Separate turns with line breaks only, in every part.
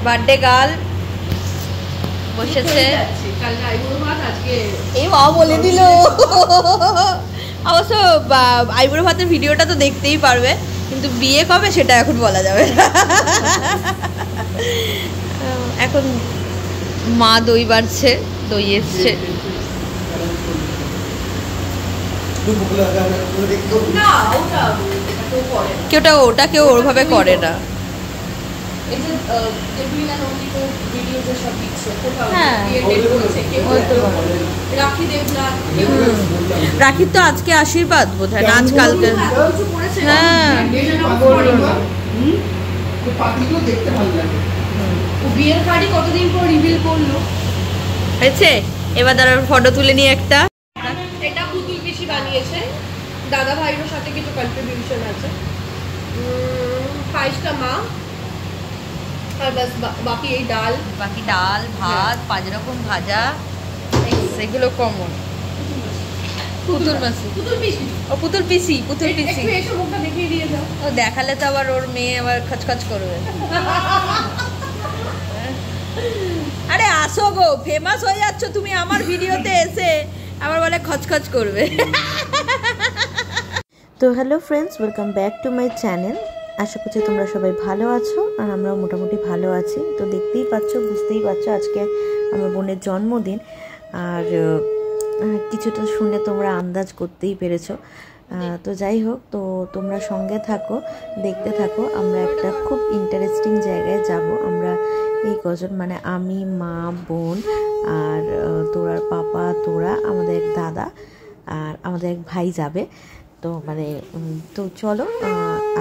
Birthday girl বসেছে, এই মা বলে দিল। অবশ্য আইবুড়ো ভাতের ভিডিওটা তো দেখতেই পারবে, কিন্তু বিয়ে কবে সেটা এখন বলা যাবে না। এখন মা দই বাড়ছে, দই এসছে। ওটা কেউ ওরভাবে করে না। রাখির তো আজকে আশীর্বাদ বোধ হয় না, আজকালকে। হ্যাঁ
বিয়ের কার্ডই কতদিন পর রিভিল করলো
হয়েছে। এবার দাঁড়া ফটো তুলে নিয়ে একটা।
এটা পুতুল পিসি বানিয়েছে, দাদা ভাইয়ের সাথে কিছু কন্ট্রিবিউশন আছে। পায়েসটা মা, আর বাস বাকি এই ডাল,
ভাত, 5 রকম ভাজা, সেগুলো কমন। পুতুল পিসি
এসে মুখটা দেখিয়ে দিয়ে যাও।
ও দেখালে তো আবার ওর মেয়ে আবার খচখচ করবে। আরে আসো গো, ফেমাস হয়ে যাচ্ছ তুমি আমার ভিডিওতে এসে, আবার বলে খচখচ করবে।
তো hello friends, welcome back to my channel. আশা করছি তোমরা সবাই ভালো আছো, আর আমরাও মোটামুটি ভালো আছি। তো দেখতেই পাচ্ছ, বুঝতেই পারছো, আজকে আমার বোনের জন্মদিন। আর কিছুটা শুনে তোমরা আন্দাজ করতেই পেরেছো। তো যাই হোক, তো তোমরা সঙ্গে থাকো, দেখতে থাকো। আমরা একটা খুব ইন্টারেস্টিং জায়গায় যাব। আমরা এই কজন, মানে আমি, মা, বোন, আর তোরার পাপা, তোরা, আমাদের এক দাদা, আর আমাদের এক ভাই যাবে। তো মানে তো চলো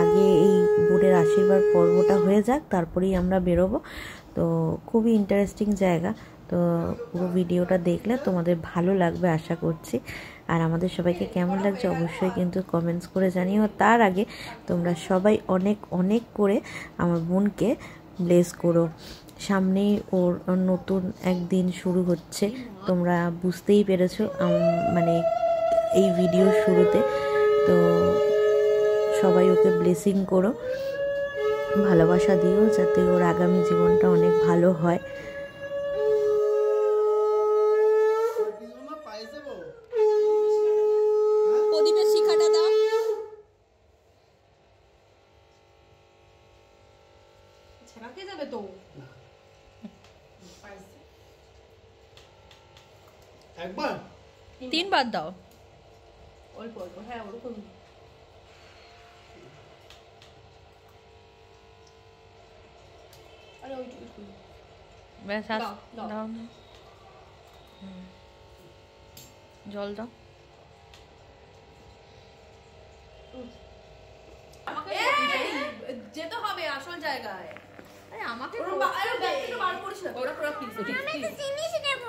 আগে এই বোনের আশীর্বাদ পর্বটা হয়ে যাক, তারপরেই আমরা বেরোবো। তো খুবই ইন্টারেস্টিং জায়গা। তো পুরো ভিডিওটা দেখলে তোমাদের ভালো লাগবে আশা করছি। আর আমাদের সবাইকে কেমন লাগছে অবশ্যই কিন্তু কমেন্টস করে জানিও। তার আগে তোমরা সবাই অনেক অনেক করে আমার বোনকে ব্লেস করো। সামনেই ওর নতুন একদিন শুরু হচ্ছে, তোমরা বুঝতেই পেরেছো মানে এই ভিডিওর শুরুতে। তো সবাই ওকে ব্লেসিং করো, ভালোবাসা দিও, যাতে ওর আগামী জীবনটা অনেক ভালো হয়।
একবার 3 বার দাও,
অল্প অল্প। হ্যাঁ ওরকম। আরে ওইটুকু
ব্যাস, দাও না, জল দাও।
যেতে হবে আসল জায়গায়।
আরে আমাকে
বার করিস না, ওরা পুরো প্লিজ জিনিস নেব।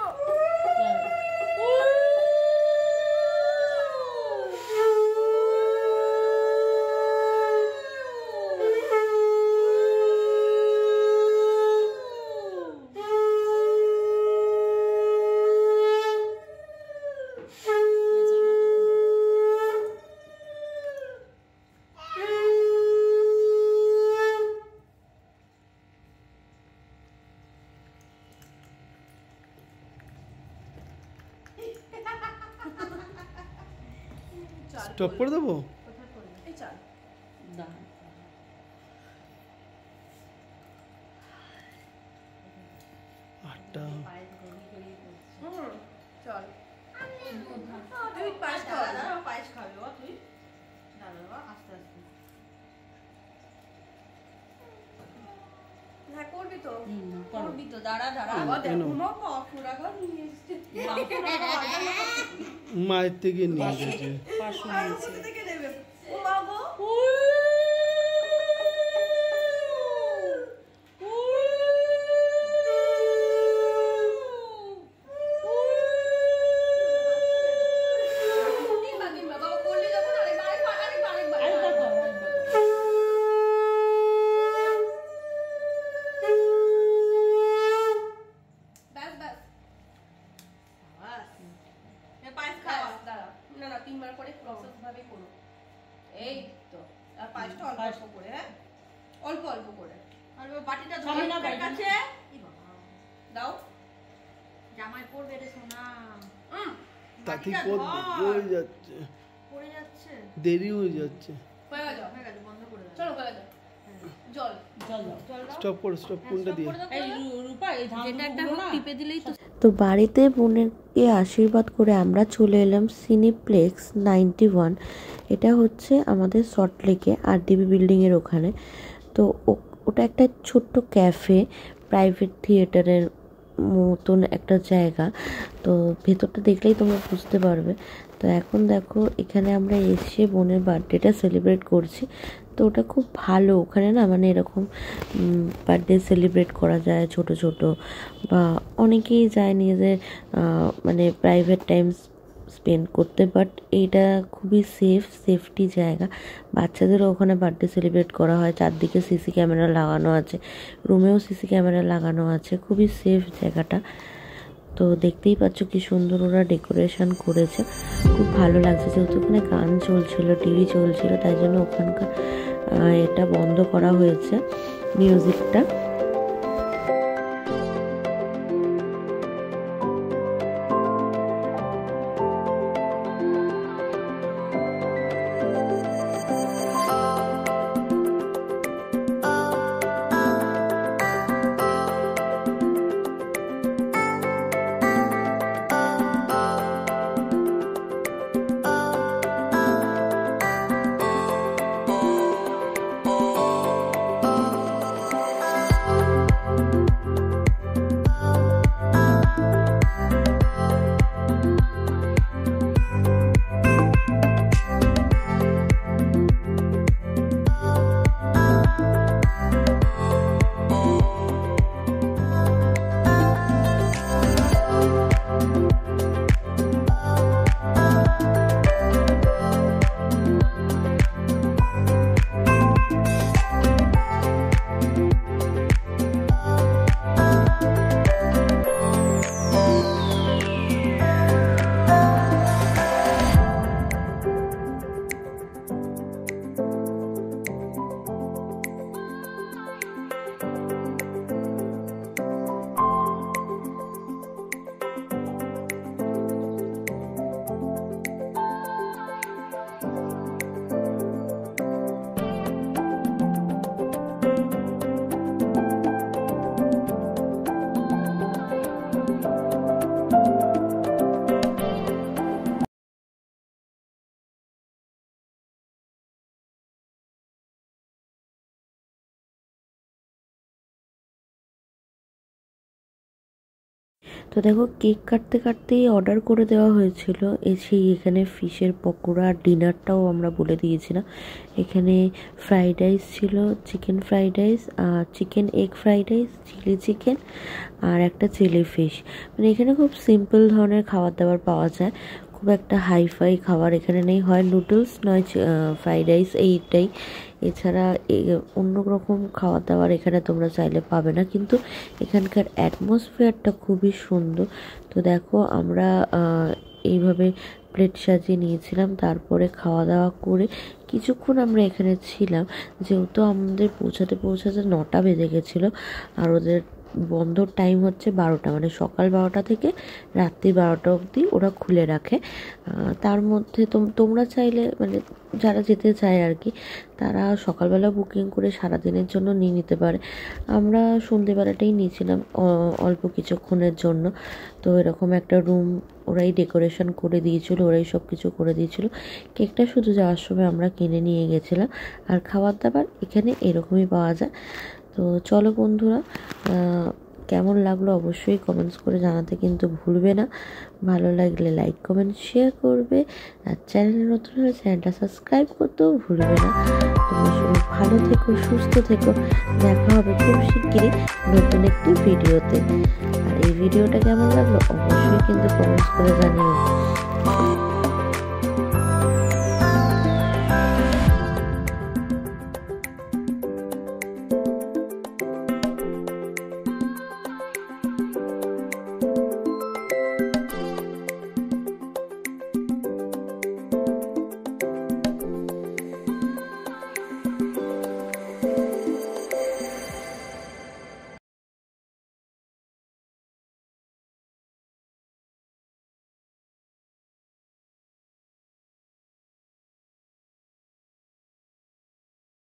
স্টপ করে দেবো। আটটা
চল তুই পায়েস খাবে। তুই আস্তে আস্তে হ্যাঁ করবি তো, দাঁড়া
মায়ের থেকে নিয়ে গেছে।
এই তো আর পায়েসটা অল্প অল্প করে, হ্যাঁ অল্প অল্প করে।
আর বাটিটা
সবাই না
ধরে কাছে
দাও,
জামাই পড়বে রে সোনা।
তাতে
বাটিটা
পড়ে
ধর।
যাচ্ছে,
পড়ে যাচ্ছে।
দেরি হয়ে যাচ্ছে।
হয়ে গেল,
হয়ে গেছে, বন্ধ করে দাও।
চলো হয়ে গেল। জল
জল দাও।
স্টপ করো, স্টপ কোনটা দিয়ে?
যেটা একটা হোক টিপে দিলেই তো।
তো বাড়িতে বোনেরকে আশীর্বাদ করে আমরা চলে এলাম সিনিপ্লেক্স 91। এটা হচ্ছে আমাদের সল্টলেকে RDB বিল্ডিংয়ের ওখানে। তো ওটা একটা ছোট্ট ক্যাফে, প্রাইভেট থিয়েটারের মতন একটা জায়গা। তো ভেতরটা দেখলেই তোমরা বুঝতে পারবে। তো এখন দেখো এখানে আমরা এসে বোনের বার্থডেটা সেলিব্রেট করছি। তো ওটা খুব ভালো, ওখানে না মানে এরকম বার্থডে সেলিব্রেট করা যায় ছোট ছোট, বা অনেকেই যায় নিজেদের মানে প্রাইভেট টাইম স্পেন্ড করতে। বাট এইটা খুবই সেফটি জায়গা, বাচ্চাদেরও ওখানে বার্থডে সেলিব্রেট করা হয়। চারদিকে সিসি ক্যামেরা লাগানো আছে, রুমেও সিসি ক্যামেরা লাগানো আছে, খুবই সেফ জায়গাটা। তো দেখতেই পাচ্ছ কি সুন্দর ওরা ডেকোরেশন করেছে, খুব ভালো লাগছে। যেহেতু ওখানে গান চলছিল, টিভি চলছিল, তাই জন্য ওখানকার এটা বন্ধ করা হয়েছে মিউজিকটা। তো দেখো কেক কাটতে কাটতেই অর্ডার করে দেওয়া হয়েছিল। এসেই এখানে ফিশের পকোড়া, ডিনারটাও আমরা বলে দিয়েছিলাম। এখানে ফ্রাইড রাইস ছিল, chicken fried rice, chicken egg fried rice, chilli chicken, আর একটা চিলি ফিশ। মানে এখানে খুব সিম্পল ধরনের খাবার দাবার পাওয়া যায়, খুব একটা হাইফাই খাবার এখানে নেই। হয় নুডলস নয় ফ্রাইড রাইস, এইটাই। এছাড়া অন্য রকম খাবার দাবার এখানে তোমরা চাইলে পাবে না। কিন্তু এখানকার অ্যাটমসফিয়ারটা খুবই সুন্দর। তো দেখো আমরা এইভাবে প্লেট সাজিয়ে নিয়েছিলাম, তারপরে খাওয়া দাওয়া করে কিছুক্ষণ আমরা এখানে ছিলাম। যেহেতু আমাদের পৌঁছাতে 9টা বেজে গেছিলো, আর ওদের বন্ধর টাইম হচ্ছে 12টা, মানে সকাল 12টা থেকে রাত্রি 12টা অবধি ওরা খুলে রাখে। তার মধ্যে তোমরা চাইলে, মানে যারা যেতে চায় আর কি, তারা সকালবেলা বুকিং করে সারাদিনের জন্য নিয়ে নিতে পারে। আমরা সন্ধেবেলাটাই নিয়েছিলাম অল্প কিছুক্ষণের জন্য। তো এরকম একটা রুম ওরাই ডেকোরেশন করে দিয়েছিল, ওরাই সব কিছু করে দিয়েছিল। কেকটা শুধু যাওয়ার সময় আমরা কিনে নিয়ে গেছিলাম। আর খাবার দাবার এখানে এরকমই পাওয়া যায়। তো চলো বন্ধুরা, কেমন লাগলো অবশ্যই কমেন্টস করে জানাতে কিন্তু ভুলবে না। ভালো লাগলে লাইক কমেন্ট শেয়ার করবে, আর চ্যানেলে নতুন হলে চ্যানেলটা সাবস্ক্রাইব করতেও ভুলবে না। তোমরা সবাই ভালো থেকো, সুস্থ থেকো। দেখা হবে খুব শিগগিরই নতুন একটি ভিডিওতে। আর এই ভিডিওটা কেমন লাগলো অবশ্যই কিন্তু কমেন্টস করে জানিও।